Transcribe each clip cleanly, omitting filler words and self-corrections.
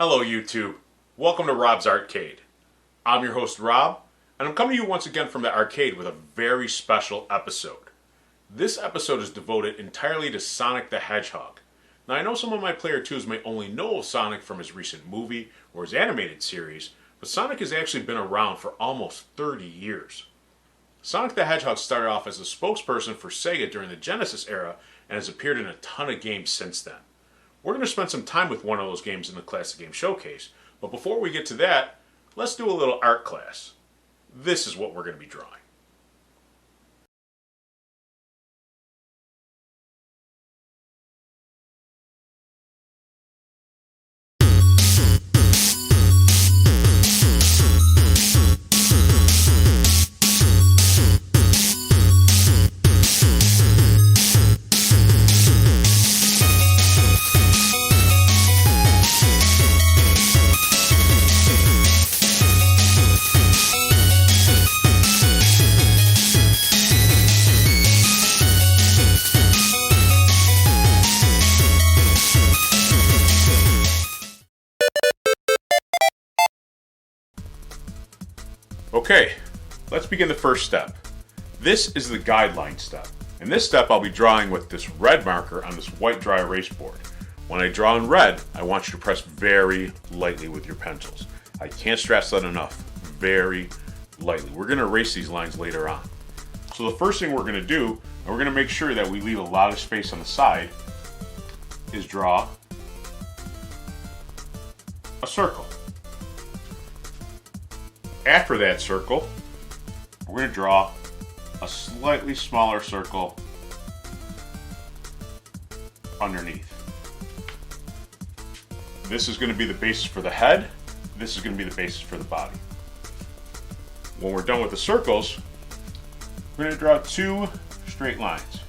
Hello YouTube, welcome to Rob's Artcade. I'm your host Rob, and I'm coming to you once again from the arcade with a very special episode. This episode is devoted entirely to Sonic the Hedgehog. Now I know some of my player 2s may only know of Sonic from his recent movie or his animated series, but Sonic has actually been around for almost 30 years. Sonic the Hedgehog started off as a spokesperson for Sega during the Genesis era and has appeared in a ton of games since then. We're going to spend some time with one of those games in the Classic Game Showcase, but before we get to that, let's do a little art class. This is what we're going to be drawing. Okay, let's begin the first step. This is the guideline step. In this step, I'll be drawing with this red marker on this white dry erase board. When I draw in red, I want you to press very lightly with your pencils. I can't stress that enough. Very lightly. We're going to erase these lines later on. So the first thing we're going to do, and we're going to make sure that we leave a lot of space on the side, is draw a circle. After that circle, we're going to draw a slightly smaller circle underneath. This is going to be the basis for the head. This is going to be the basis for the body. When we're done with the circles, we're going to draw two straight lines.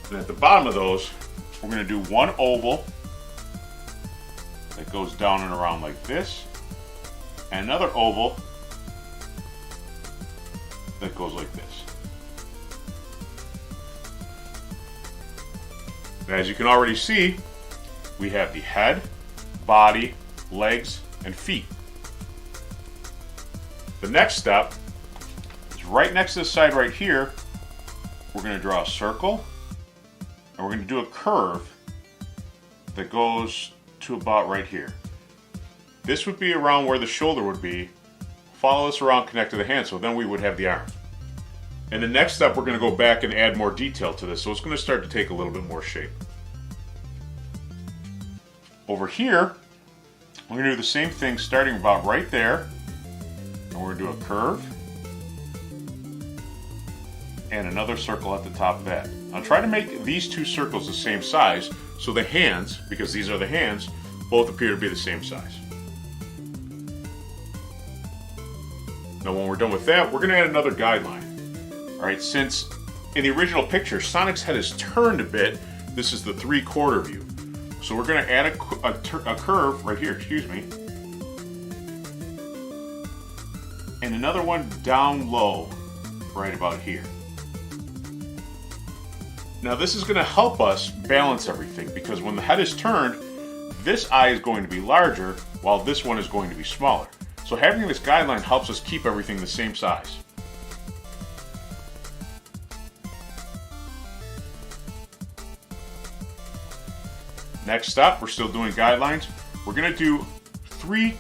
And at the bottom of those, we're going to do one oval that goes down and around like this, and another oval that goes like this. And as you can already see, we have the head, body, legs, and feet. The next step is right next to the side right here. We're going to draw a circle, and we're going to do a curve that goes to about right here. This would be around where the shoulder would be. Follow this around, connect to the hand, so then we would have the arm. And the next step, we're going to go back and add more detail to this, so it's going to start to take a little bit more shape. Over here, we're going to do the same thing starting about right there, and we're going to do a curve and another circle at the top of that. Now try to make these two circles the same size, so the hands, because these are the hands, both appear to be the same size. Now when we're done with that, we're going to add another guideline. Alright, since in the original picture, Sonic's head is turned a bit, this is the 3/4 view. So we're going to add a curve right here, and another one down low, right about here. Now this is going to help us balance everything, because when the head is turned, this eye is going to be larger while this one is going to be smaller. So having this guideline helps us keep everything the same size. Next up, we're still doing guidelines. We're going to do 3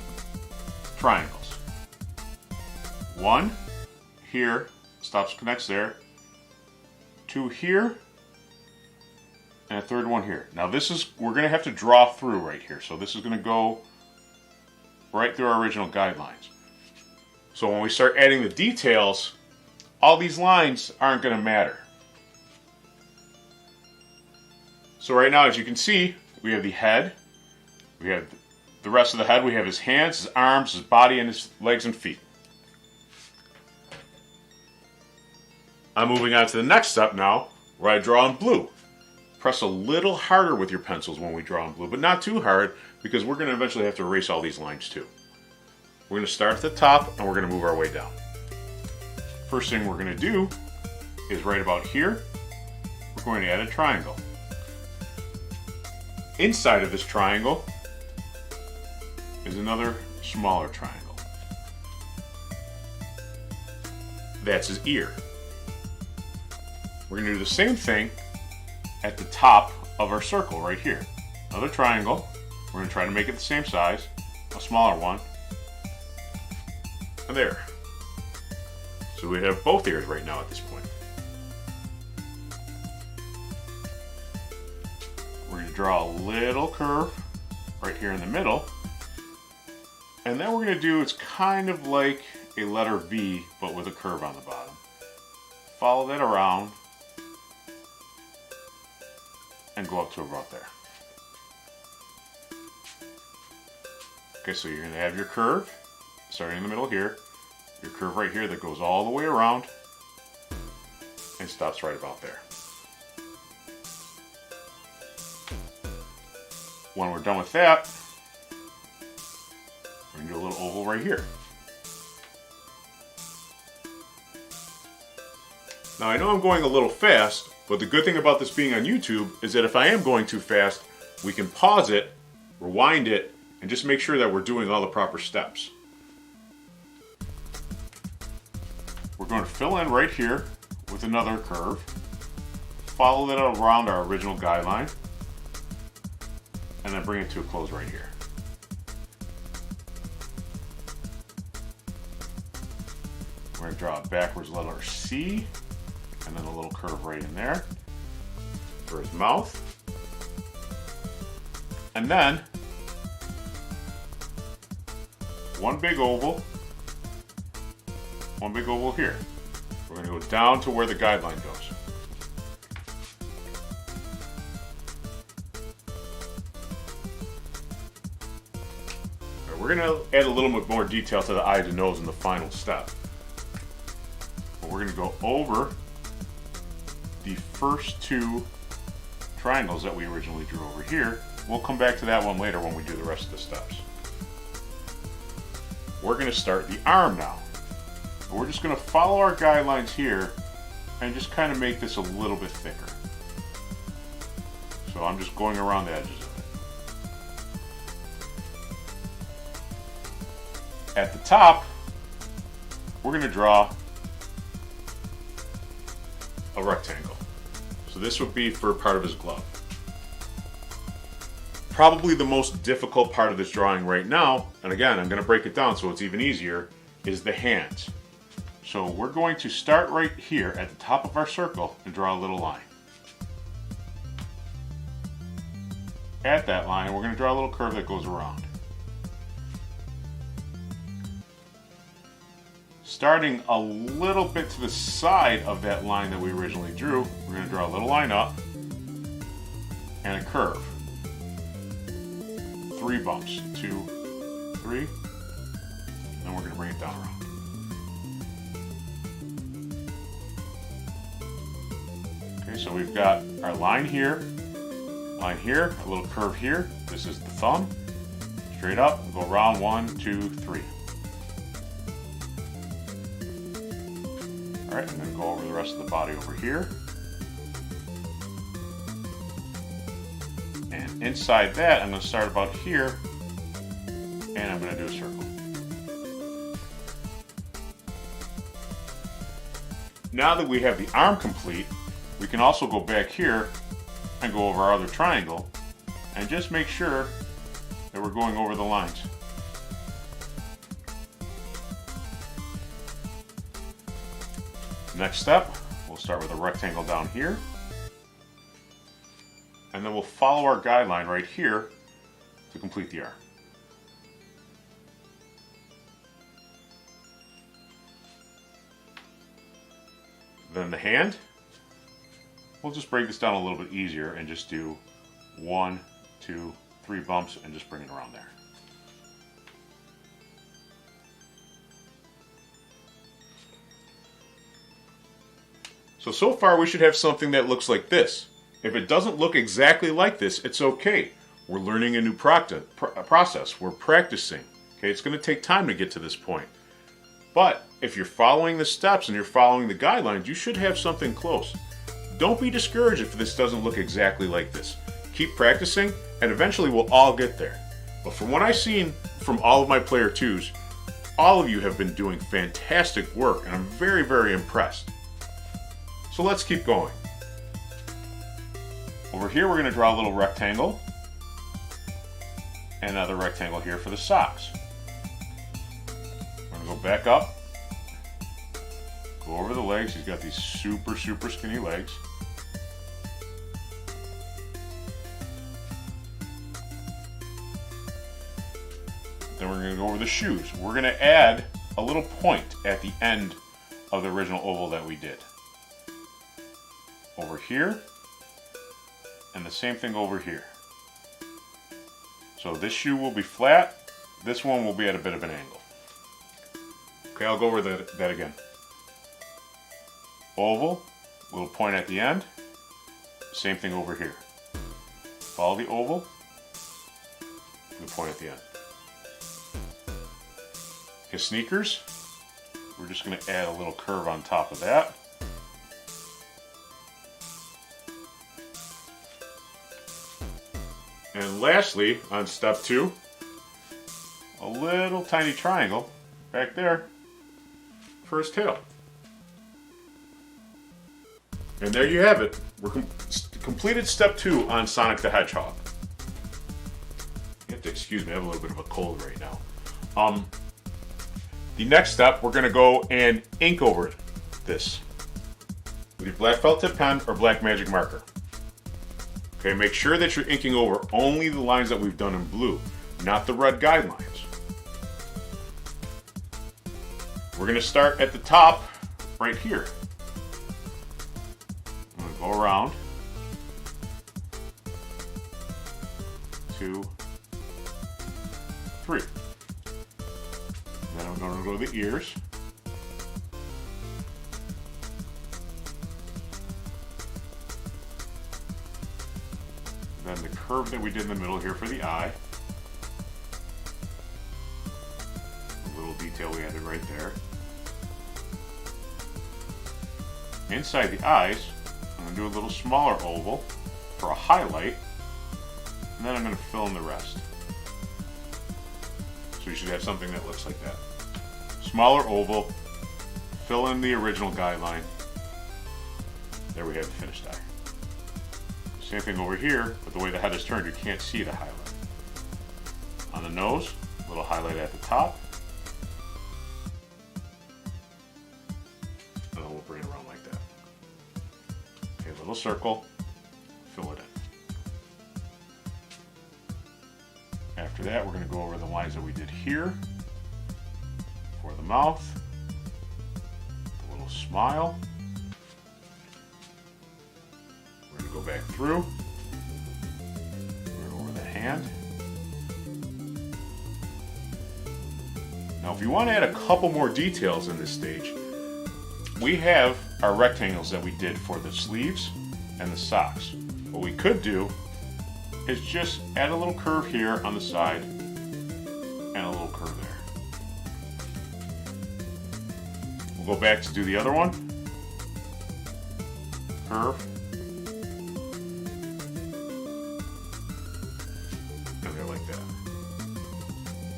triangles. One here, stops, connects there. 2 here. And a third one here. Now this is, we're going to have to draw through right here. So this is going to go right through our original guidelines. So when we start adding the details, all these lines aren't going to matter. So right now, as you can see, we have the head, we have the rest of the head, we have his hands, his arms, his body, and his legs and feet. I'm moving on to the next step now, where I draw in blue. Press a little harder with your pencils when we draw in blue, but not too hard, because we're going to eventually have to erase all these lines too. We're going to start at the top, and we're going to move our way down. First thing we're going to do is right about here, we're going to add a triangle. inside of this triangle is another smaller triangle. That's his ear. We're going to do the same thing at the top of our circle right here. Another triangle. We're going to try to make it the same size, a smaller one. And there. So we have both ears right now at this point. We're going to draw a little curve right here in the middle. And then we're going to do, it's kind of like a letter V, but with a curve on the bottom. Follow that around and go up to about there. Okay, so you're going to have your curve starting in the middle here, your curve right here that goes all the way around and stops right about there. When we're done with that, we're going to do a little oval right here. Now I know I'm going a little fast, but the good thing about this being on YouTube is that if I am going too fast, we can pause it, rewind it, and just make sure that we're doing all the proper steps. We're going to fill in right here with another curve, follow that around our original guideline, and then bring it to a close right here. We're going to draw a backwards letter C, and then a little curve right in there for his mouth. And then one big oval here. We're going to go down to where the guideline goes. Right, we're going to add a little bit more detail to the eye, the nose in the final step. But we're going to go over the first two triangles that we originally drew over here. We'll come back to that one later when we do the rest of the steps. We're going to start the arm now. We're just going to follow our guidelines here and just kind of make this a little bit thicker. So I'm just going around the edges of it. At the top, we're going to draw a rectangle. So this would be for part of his glove. Probably the most difficult part of this drawing right now, and again, I'm going to break it down so it's even easier, is the hands. So we're going to start right here at the top of our circle and draw a little line. At that line, we're going to draw a little curve that goes around. Starting a little bit to the side of that line that we originally drew, we're going to draw a little line up and a curve. 3 bumps, 2, 3, and then we're going to bring it down around. Okay, so we've got our line here, a little curve here. This is the thumb. Straight up, we'll go around 1, 2, 3. All right, I'm going to go over the rest of the body over here. And inside that, I'm going to start about here, and I'm going to do a circle. Now that we have the arm complete, we can also go back here and go over our other triangle and just make sure that we're going over the lines. Next step, we'll start with a rectangle down here, and then we'll follow our guideline right here to complete the arm. Then the hand, we'll just break this down a little bit easier and just do 1, 2, 3 bumps and just bring it around there. So far we should have something that looks like this. If it doesn't look exactly like this, it's okay. We're learning a new process. We're practicing. Okay, it's going to take time to get to this point. But if you're following the steps and you're following the guidelines, you should have something close. Don't be discouraged if this doesn't look exactly like this. Keep practicing, and eventually we'll all get there. But from what I've seen from all of my player 2s, all of you have been doing fantastic work, and I'm very, very impressed. So let's keep going. Over here we're going to draw a little rectangle, and another rectangle here for the socks. We're going to go back up, go over the legs. He's got these super, super skinny legs. Then we're going to go over the shoes. We're going to add a little point at the end of the original oval that we did. Over here, and the same thing over here. So this shoe will be flat, this one will be at a bit of an angle. Okay, I'll go over that again. Oval, little point at the end, same thing over here. Follow the oval, and the point at the end. His sneakers, we're just going to add a little curve on top of that. And lastly, on step 2, a little tiny triangle back there for his tail. And there you have it. We're completed step 2 on Sonic the Hedgehog. You have to excuse me, I have a little bit of a cold right now. The next step, we're going to go and ink over this with your black felt tip pen or black magic marker. Okay, make sure that you're inking over only the lines that we've done in blue, not the red guidelines. We're going to start at the top right here. I'm going to go around 2, 3. Then I'm going to go to the ears. Then the curve that we did in the middle here for the eye. A little detail we added right there. Inside the eyes, I'm going to do a little smaller oval for a highlight. And then I'm going to fill in the rest. So you should have something that looks like that. Smaller oval, fill in the original guideline. There we have the finished eye. Same thing over here, but the way the head is turned, you can't see the highlight. On the nose, a little highlight at the top. And then we'll bring it around like that. Okay, a little circle, fill it in. After that, we're going to go over the lines that we did here for the mouth, a little smile. We're going to go back through, we're over the hand. Now if you want to add a couple more details in this stage, we have our rectangles that we did for the sleeves and the socks. What we could do is just add a little curve here on the side and a little curve there. We'll go back to do the other one. Curve. And they're like that.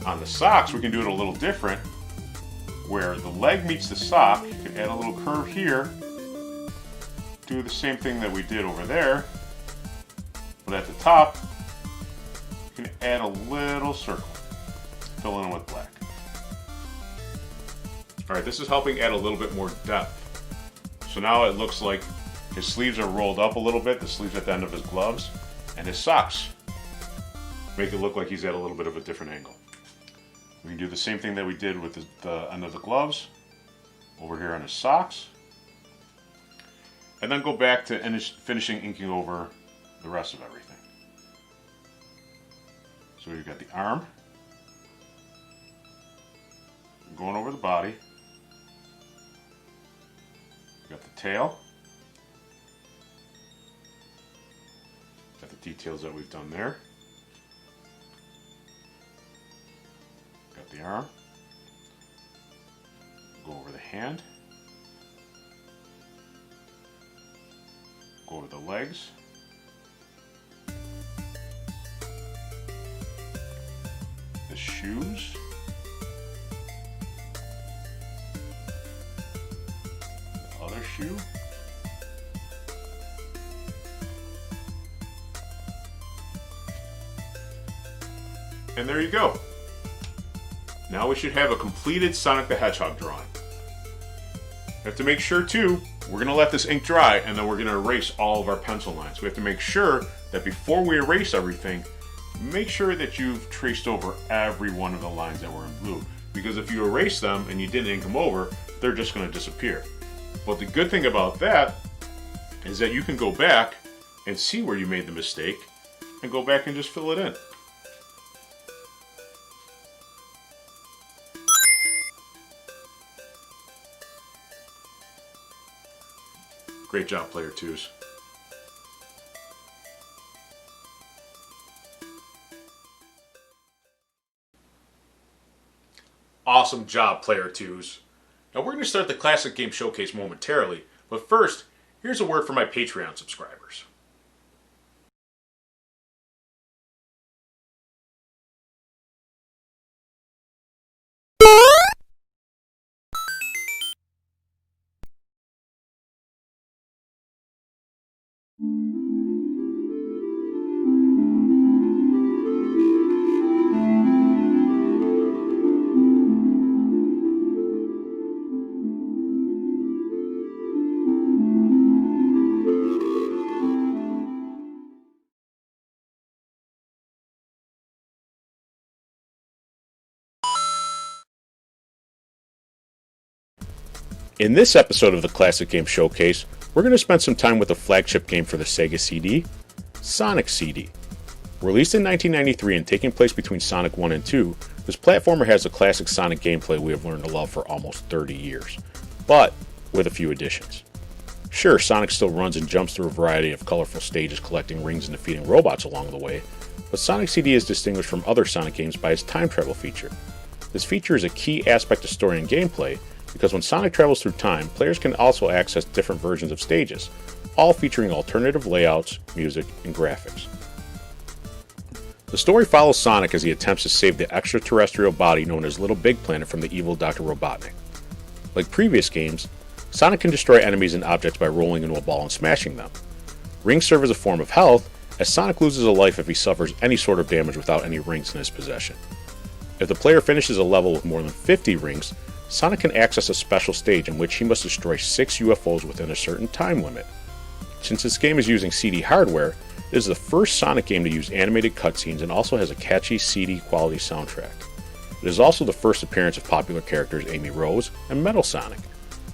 On the socks, we can do it a little different, where the leg meets the sock. You can add a little curve here. Do the same thing that we did over there. But at the top, you can add a little circle. Fill in with black. Alright, this is helping add a little bit more depth. So now it looks like his sleeves are rolled up a little bit, the sleeves at the end of his gloves, and his socks make it look like he's at a little bit of a different angle. We can do the same thing that we did with the end of the gloves, over here on his socks, and then go back to finishing inking over the rest of everything. So we've got the arm, going over the body, we've got the tail, got the details that we've done there, got the arm, go over the hand, go over the legs, the shoes. The other shoe. And there you go. Now we should have a completed Sonic the Hedgehog drawing. We have to make sure too, we're going to let this ink dry and then we're going to erase all of our pencil lines. We have to make sure that before we erase everything, make sure that you've traced over every one of the lines that were in blue. Because if you erase them and you didn't ink them over, they're just going to disappear. But the good thing about that is that you can go back and see where you made the mistake and go back and just fill it in. Great job, Player 2s. Awesome job, Player 2s. Now we're going to start the Classic Game Showcase momentarily, but first, here's a word for my Patreon subscribers. In this episode of the Classic Game Showcase, we're going to spend some time with the flagship game for the Sega CD, Sonic CD. Released in 1993 and taking place between Sonic 1 and 2, this platformer has the classic Sonic gameplay we have learned to love for almost 30 years, but with a few additions. Sure, Sonic still runs and jumps through a variety of colorful stages collecting rings and defeating robots along the way, but Sonic CD is distinguished from other Sonic games by its time travel feature. This feature is a key aspect of story and gameplay, because when Sonic travels through time, players can also access different versions of stages, all featuring alternative layouts, music, and graphics. The story follows Sonic as he attempts to save the extraterrestrial body known as Little Big Planet from the evil Dr. Robotnik. Like previous games, Sonic can destroy enemies and objects by rolling into a ball and smashing them. Rings serve as a form of health, as Sonic loses a life if he suffers any sort of damage without any rings in his possession. If the player finishes a level with more than 50 rings, Sonic can access a special stage in which he must destroy 6 UFOs within a certain time limit. Since this game is using CD hardware, it is the first Sonic game to use animated cutscenes and also has a catchy CD quality soundtrack. It is also the first appearance of popular characters Amy Rose and Metal Sonic,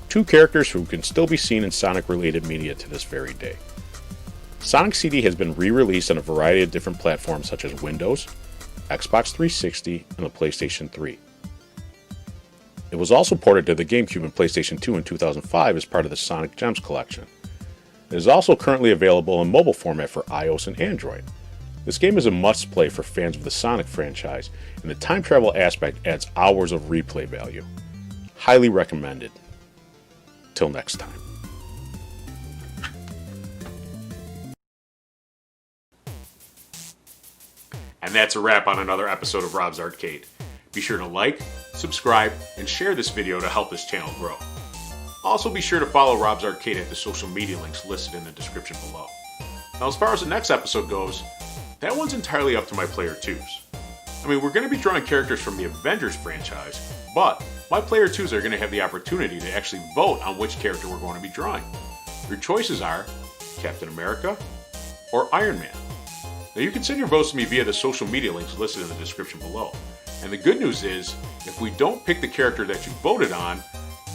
two characters who can still be seen in Sonic-related media to this very day. Sonic CD has been re-released on a variety of different platforms such as Windows, Xbox 360, and the PlayStation 3. It was also ported to the GameCube and PlayStation 2 in 2005 as part of the Sonic Gems collection. It is also currently available in mobile format for iOS and Android. This game is a must-play for fans of the Sonic franchise, and the time travel aspect adds hours of replay value. Highly recommended. Till next time. And that's a wrap on another episode of Rob's Arcade. Be sure to like, subscribe, and share this video to help this channel grow. Also be sure to follow Rob's Arcade at the social media links listed in the description below. Now as far as the next episode goes, that one's entirely up to my Player 2s. I mean, we're going to be drawing characters from the Avengers franchise, but my Player 2s are going to have the opportunity to actually vote on which character we're going to be drawing. Your choices are Captain America or Iron Man. Now you can send your votes to me via the social media links listed in the description below. And the good news is, if we don't pick the character that you voted on,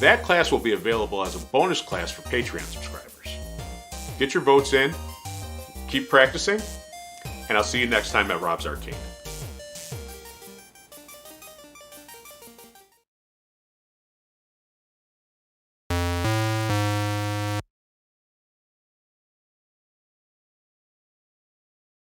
that class will be available as a bonus class for Patreon subscribers. Get your votes in, keep practicing, and I'll see you next time at Rob's Arcade.